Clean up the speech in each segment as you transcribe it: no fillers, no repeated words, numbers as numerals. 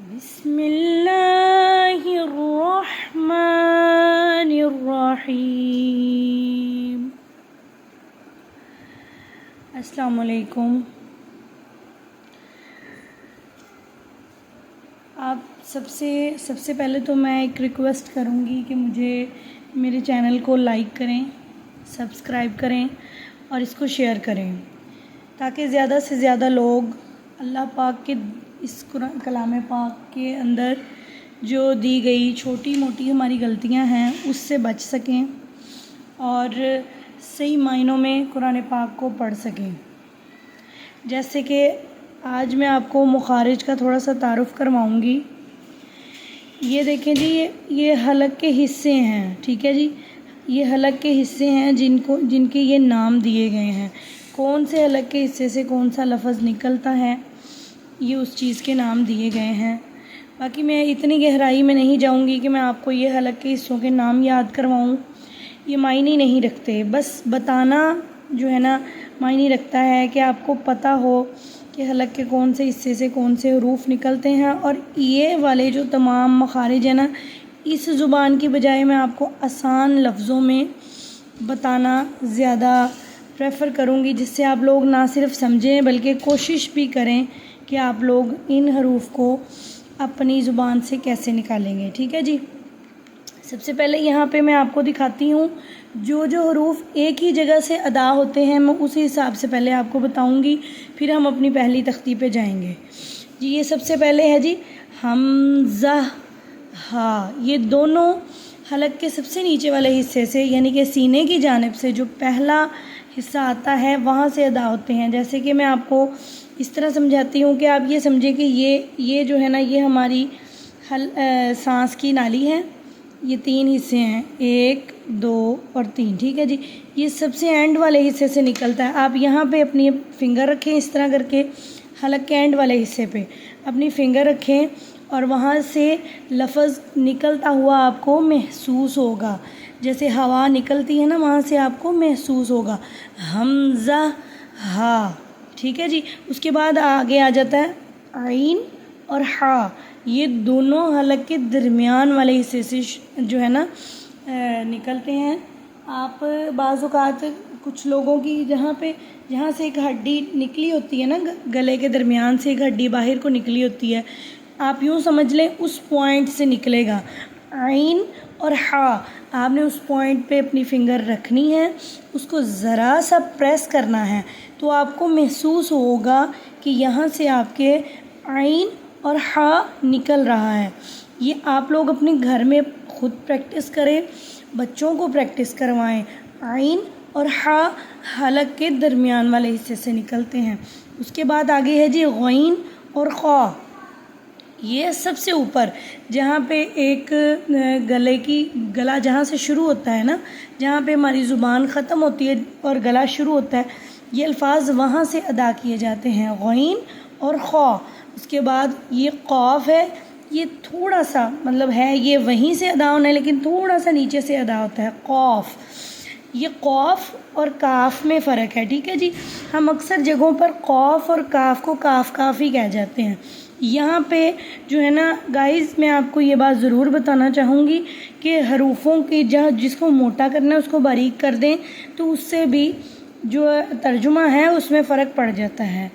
بسم اللہ الرحمن الرحیم۔ السلام علیکم۔ آپ سب سے پہلے تو میں ایک ریکویسٹ کروں گی کہ مجھے میرے چینل کو لائک کریں، سبسکرائب کریں اور اس کو شیئر کریں تاکہ زیادہ سے زیادہ لوگ اللہ پاک کے اس قرآن کلام پاک کے اندر جو دی گئی چھوٹی موٹی ہماری غلطیاں ہیں اس سے بچ سکیں اور صحیح معنوں میں قرآن پاک کو پڑھ سکیں۔ جیسے کہ آج میں آپ کو مخارج کا تھوڑا سا تعارف کرواؤں گی۔ یہ دیکھیں جی، یہ حلق کے حصے ہیں، ٹھیک ہے جی، یہ حلق کے حصے ہیں جن کے یہ نام دیے گئے ہیں۔ کون سے حلق کے حصے سے کون سا لفظ نکلتا ہے، یہ اس چیز کے نام دیے گئے ہیں۔ باقی میں اتنی گہرائی میں نہیں جاؤں گی کہ میں آپ کو یہ حلق کے حصوں کے نام یاد کرواؤں، یہ معنی نہیں رکھتے، بس بتانا جو ہے نا معنی رکھتا ہے کہ آپ کو پتہ ہو کہ حلق کے کون سے حصے سے کون سے حروف نکلتے ہیں۔ اور یہ والے جو تمام مخارج ہیں نا، اس زبان کی بجائے میں آپ کو آسان لفظوں میں بتانا زیادہ پریفر کروں گی، جس سے آپ لوگ نہ صرف سمجھیں بلکہ کوشش بھی کریں کہ آپ لوگ ان حروف کو اپنی زبان سے کیسے نکالیں گے، ٹھیک ہے جی۔ سب سے پہلے یہاں پہ میں آپ کو دکھاتی ہوں جو حروف ایک ہی جگہ سے ادا ہوتے ہیں، میں اسی حساب سے پہلے آپ کو بتاؤں گی، پھر ہم اپنی پہلی تختی پہ جائیں گے جی۔ یہ سب سے پہلے ہے جی حمزہ، ہاں، یہ دونوں حلق کے سب سے نیچے والے حصے سے یعنی کہ سینے کی جانب سے جو پہلا حصہ آتا ہے وہاں سے ادا ہوتے ہیں۔ جیسے کہ میں آپ کو اس طرح سمجھاتی ہوں کہ آپ یہ سمجھیں کہ یہ جو ہے نا، یہ ہماری سانس کی نالی ہے، یہ تین حصے ہیں، 1 2 اور 3، ٹھیک ہے جی۔ یہ سب سے اینڈ والے حصے سے نکلتا ہے۔ آپ یہاں پہ اپنی فنگر رکھیں اس طرح کر کے، حلق کے اینڈ والے حصے پہ اپنی فنگر رکھیں اور وہاں سے لفظ نکلتا ہوا آپ کو محسوس ہوگا، جیسے ہوا نکلتی ہے نا وہاں سے آپ کو محسوس ہوگا، حمزہ ہا، ٹھیک ہے جی۔ اس کے بعد آگے آ جاتا ہے عین اور ہا، یہ دونوں حلق کے درمیان والے حصے سے جو ہے نا نکلتے ہیں۔ آپ بعض اوقات کچھ لوگوں کی جہاں سے ایک ہڈی نکلی ہوتی ہے نا، گلے کے درمیان سے ایک ہڈی باہر کو نکلی ہوتی ہے، آپ یوں سمجھ لیں اس پوائنٹ سے نکلے گا عین اور ہا۔ آپ نے اس پوائنٹ پہ اپنی فنگر رکھنی ہے، اس کو ذرا سا پریس کرنا ہے تو آپ کو محسوس ہوگا کہ یہاں سے آپ کے عین اور ہا نکل رہا ہے۔ یہ آپ لوگ اپنے گھر میں خود پریکٹس کریں، بچوں کو پریکٹس کروائیں۔ عین اور ہا حلق کے درمیان والے حصے سے نکلتے ہیں۔ اس کے بعد آگے ہے جی غین اور خا، یہ سب سے اوپر جہاں پہ ایک گلا جہاں سے شروع ہوتا ہے نا، جہاں پہ ہماری زبان ختم ہوتی ہے اور گلا شروع ہوتا ہے، یہ الفاظ وہاں سے ادا کیے جاتے ہیں، غین اور خا۔ اس کے بعد یہ قاف ہے، یہ تھوڑا سا مطلب ہے یہ وہیں سے ادا ہونا ہے لیکن تھوڑا سا نیچے سے ادا ہوتا ہے، قاف۔ یہ قاف اور کاف میں فرق ہے، ٹھیک ہے جی۔ ہم اکثر جگہوں پر قاف اور کاف کو کاف ہی کہہ جاتے ہیں۔ یہاں پہ جو ہے نا گائز، میں آپ کو یہ بات ضرور بتانا چاہوں گی کہ حروفوں کی جس کو موٹا کرنا ہے اس کو باریک کر دیں تو اس سے بھی جو ترجمہ ہے اس میں فرق پڑ جاتا ہے۔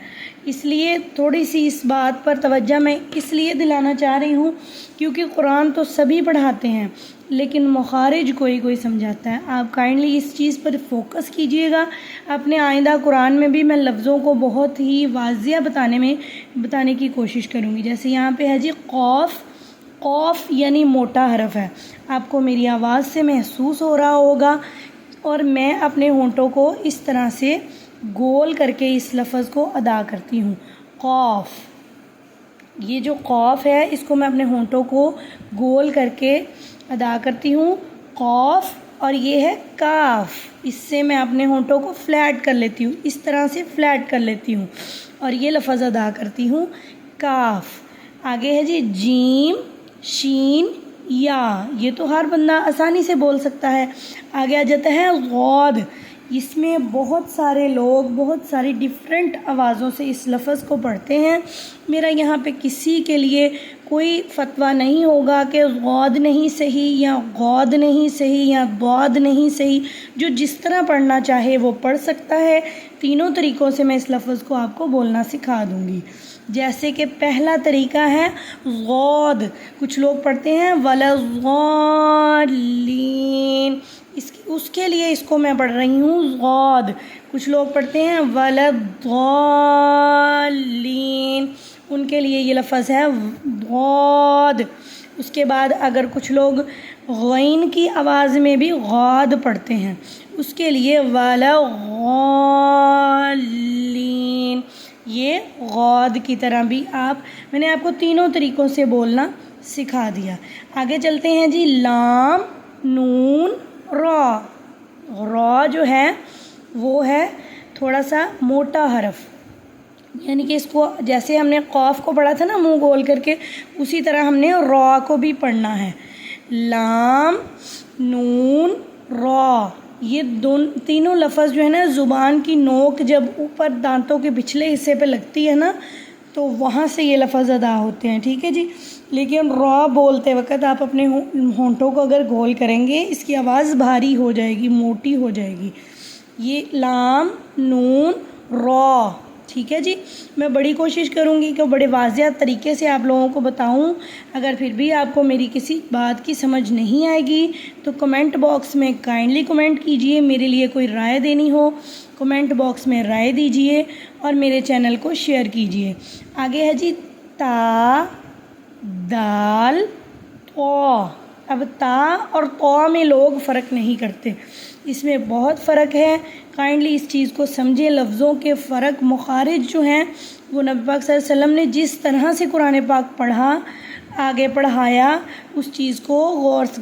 اس لیے تھوڑی سی اس بات پر توجہ میں اس لیے دلانا چاہ رہی ہوں کیونکہ قرآن تو سبھی پڑھاتے ہیں لیکن مخارج کوئی سمجھاتا ہے۔ آپ کائنڈلی اس چیز پر فوکس کیجئے گا۔ اپنے آئندہ قرآن میں بھی میں لفظوں کو بہت ہی واضح بتانے کی کوشش کروں گی۔ جیسے یہاں پہ ہے جی قاف، قاف یعنی موٹا حرف ہے، آپ کو میری آواز سے محسوس ہو رہا ہوگا، اور میں اپنے ہونٹوں کو اس طرح سے گول کر کے اس لفظ کو ادا کرتی ہوں، قاف۔ یہ جو قاف ہے اس کو میں اپنے ہونٹوں کو گول کر کے ادا کرتی ہوں، قاف۔ اور یہ ہے کاف، اس سے میں اپنے ہونٹوں کو فلیٹ کر لیتی ہوں، اس طرح سے فلیٹ کر لیتی ہوں اور یہ لفظ ادا کرتی ہوں، کاف۔ آگے ہے جی جیم، شین، یا، یہ تو ہر بندہ آسانی سے بول سکتا ہے۔ آگے آ جاتا ہے غاد، اس میں بہت سارے لوگ بہت ساری ڈیفرنٹ آوازوں سے اس لفظ کو پڑھتے ہیں۔ میرا یہاں پہ کسی کے لیے کوئی فتویٰ نہیں ہوگا کہ غود نہیں صحیح یا غود نہیں صحیح یا ضاد نہیں صحیح، جو جس طرح پڑھنا چاہے وہ پڑھ سکتا ہے۔ تینوں طریقوں سے میں اس لفظ کو آپ کو بولنا سکھا دوں گی۔ جیسے کہ پہلا طریقہ ہے غود، کچھ لوگ پڑھتے ہیں ولا الضالین، اس کے لیے اس کو میں پڑھ رہی ہوں غود۔ کچھ لوگ پڑھتے ہیں ولا الضالین، ان کے لیے یہ لفظ ہے غود۔ اس کے بعد اگر کچھ لوگ غین کی آواز میں بھی غود پڑھتے ہیں، اس کے لیے ولا غالین، یہ غود کی طرح بھی میں نے آپ کو تینوں طریقوں سے بولنا سکھا دیا۔ آگے چلتے ہیں جی، لام نون را۔ را جو ہے وہ ہے تھوڑا سا موٹا حرف، یعنی کہ اس کو جیسے ہم نے قاف کو پڑھا تھا نا منہ گول کر کے، اسی طرح ہم نے را کو بھی پڑھنا ہے۔ لام نون را، یہ تینوں لفظ جو ہے نا زبان کی نوک جب اوپر دانتوں کے پچھلے حصے پہ لگتی ہے نا تو وہاں سے یہ لفظ ادا ہوتے ہیں، ٹھیک ہے جی۔ لیکن را بولتے وقت آپ اپنے ہونٹوں کو اگر گول کریں گے اس کی آواز بھاری ہو جائے گی، موٹی ہو جائے گی۔ یہ لام نون را، ٹھیک ہے جی۔ میں بڑی کوشش کروں گی کہ بڑے واضح طریقے سے آپ لوگوں کو بتاؤں۔ اگر پھر بھی آپ کو میری کسی بات کی سمجھ نہیں آئے گی تو کمنٹ باکس میں کائنڈلی کمنٹ کیجئے، میرے لیے کوئی رائے دینی ہو کمنٹ باکس میں رائے دیجئے اور میرے چینل کو شیئر کیجئے۔ آگے ہے جی تا دال طا۔ اب تا اور طا میں لوگ فرق نہیں کرتے، اس میں بہت فرق ہے، کائنڈلی اس چیز کو سمجھیں۔ لفظوں کے فرق، مخارج جو ہیں وہ نبی پاک صلی اللہ علیہ وسلم نے جس طرح سے قرآن پاک پڑھا، آگے پڑھایا، اس چیز کو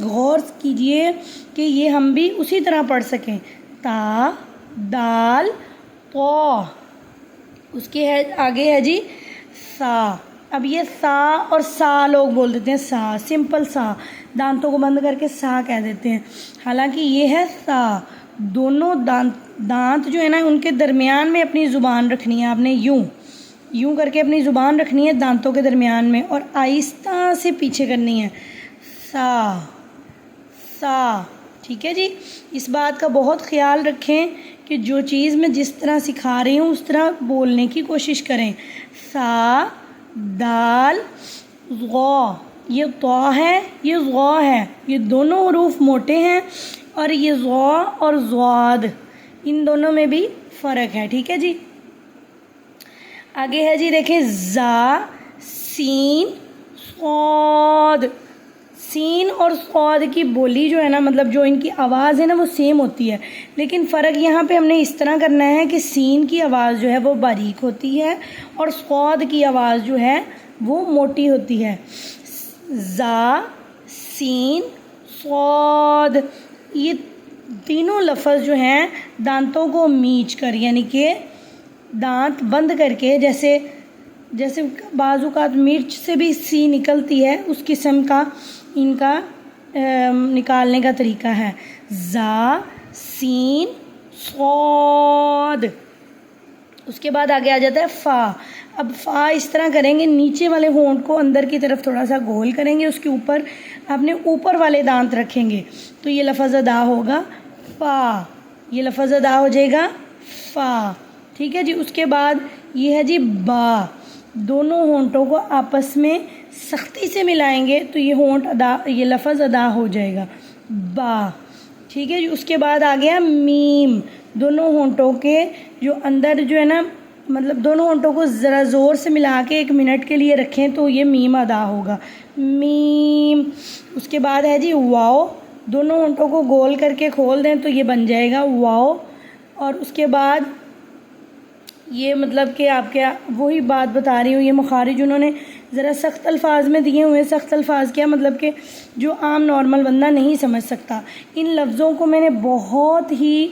غور کیجئے کہ یہ ہم بھی اسی طرح پڑھ سکیں۔ تا دال طا۔ اس کے آگے ہے جی سا۔ اب یہ سا اور سا لوگ بول دیتے ہیں، سا سمپل سا، دانتوں کو بند کر کے سا کہہ دیتے ہیں، حالانکہ یہ ہے سا۔ دونوں دانت جو ہے نا ان کے درمیان میں اپنی زبان رکھنی ہے، آپ نے یوں کر کے اپنی زبان رکھنی ہے دانتوں کے درمیان میں اور آہستہ سے پیچھے کرنی ہے، سا سا، ٹھیک ہے جی۔ اس بات کا بہت خیال رکھیں کہ جو چیز میں جس طرح سکھا رہی ہوں اس طرح بولنے کی کوشش کریں۔ سا دال غا، یہ طا ہے یہ غا ہے، یہ دونوں حروف موٹے ہیں اور یہ غا اور ضاد ان دونوں میں بھی فرق ہے، ٹھیک ہے جی۔ آگے ہے جی دیکھیں زا سین صاد۔ سین اور صاد کی بولی جو ہے نا، مطلب جو ان کی آواز ہے نا وہ سیم ہوتی ہے، لیکن فرق یہاں پہ ہم نے اس طرح کرنا ہے کہ سین کی آواز جو ہے وہ باریک ہوتی ہے اور صاد کی آواز جو ہے وہ موٹی ہوتی ہے۔ زا سین صاد، یہ تینوں لفظ جو ہیں دانتوں کو میچ کر، یعنی کہ دانت بند کر کے، جیسے بعض اوقات مرچ سے بھی سی نکلتی ہے، اس قسم کا ان کا نکالنے کا طریقہ ہے۔ زا سین صاد۔ اس کے بعد آگے آ جاتا ہے فا۔ اب فا اس طرح کریں گے، نیچے والے ہونٹ کو اندر کی طرف تھوڑا سا گول کریں گے، اس کے اوپر اپنے اوپر والے دانت رکھیں گے تو یہ لفظ ادا ہوگا فا، یہ لفظ ادا ہو جائے گا فا، ٹھیک ہے جی۔ اس کے بعد یہ ہے جی با۔ دونوں ہونٹوں کو آپس میں سختی سے ملائیں گے تو یہ لفظ ادا ہو جائے گا با، ٹھیک ہے جی۔ اس کے بعد آ گیا میم۔ دونوں ہونٹوں کے جو اندر جو ہے نا، مطلب دونوں ہونٹوں کو ذرا زور سے ملا کے 1 منٹ کے لیے رکھیں تو یہ میم ادا ہوگا، میم۔ اس کے بعد ہے جی واو۔ دونوں ہونٹوں کو گول کر کے کھول دیں تو یہ بن جائے گا واو۔ اور اس کے بعد یہ مطلب کہ آپ کیا وہی بات بتا رہی ہوں، یہ مخارج انہوں نے ذرا سخت الفاظ میں دیے ہوئے، سخت الفاظ کیا مطلب کہ جو عام نارمل بندہ نہیں سمجھ سکتا۔ ان لفظوں کو میں نے بہت ہی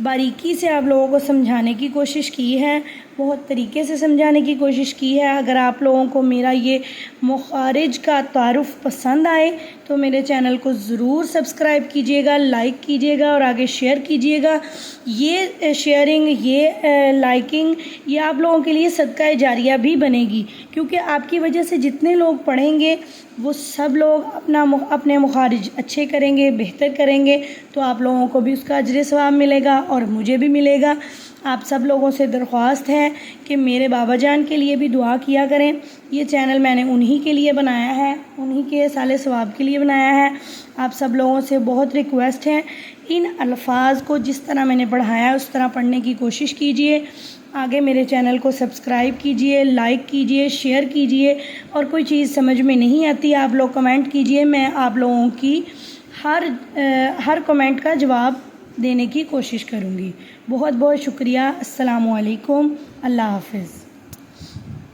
باریکی سے آپ لوگوں کو سمجھانے کی کوشش کی ہے، بہت طریقے سے سمجھانے کی کوشش کی ہے۔ اگر آپ لوگوں کو میرا یہ مخارج کا تعارف پسند آئے تو میرے چینل کو ضرور سبسکرائب کیجیے گا، لائک کیجیے گا اور آگے شیئر کیجیے گا۔ یہ شیئرنگ، یہ لائکنگ، یہ آپ لوگوں کے لیے صدقہ جاریہ بھی بنے گی، کیونکہ آپ کی وجہ سے جتنے لوگ پڑھیں گے وہ سب لوگ اپنے مخارج اچھے کریں گے، بہتر کریں گے، تو آپ لوگوں کو بھی اس کا اجر ثواب ملے گا اور مجھے بھی ملے گا۔ آپ سب لوگوں سے درخواست ہے کہ میرے بابا جان کے لیے بھی دعا کیا کریں۔ یہ چینل میں نے انہی کے لیے بنایا ہے، انہی کے سال ثواب کے لیے بنایا ہے۔ آپ سب لوگوں سے بہت ریکویسٹ ہے، ان الفاظ کو جس طرح میں نے پڑھایا ہے اس طرح پڑھنے کی کوشش کیجئے۔ آگے میرے چینل کو سبسکرائب کیجئے، لائک کیجئے، شیئر کیجئے، اور کوئی چیز سمجھ میں نہیں آتی آپ لوگ کمنٹ کیجئے، میں آپ لوگوں کی ہر کمنٹ کا جواب دینے کی کوشش کروں گی۔ بہت بہت شکریہ۔ السلام علیکم، اللہ حافظ۔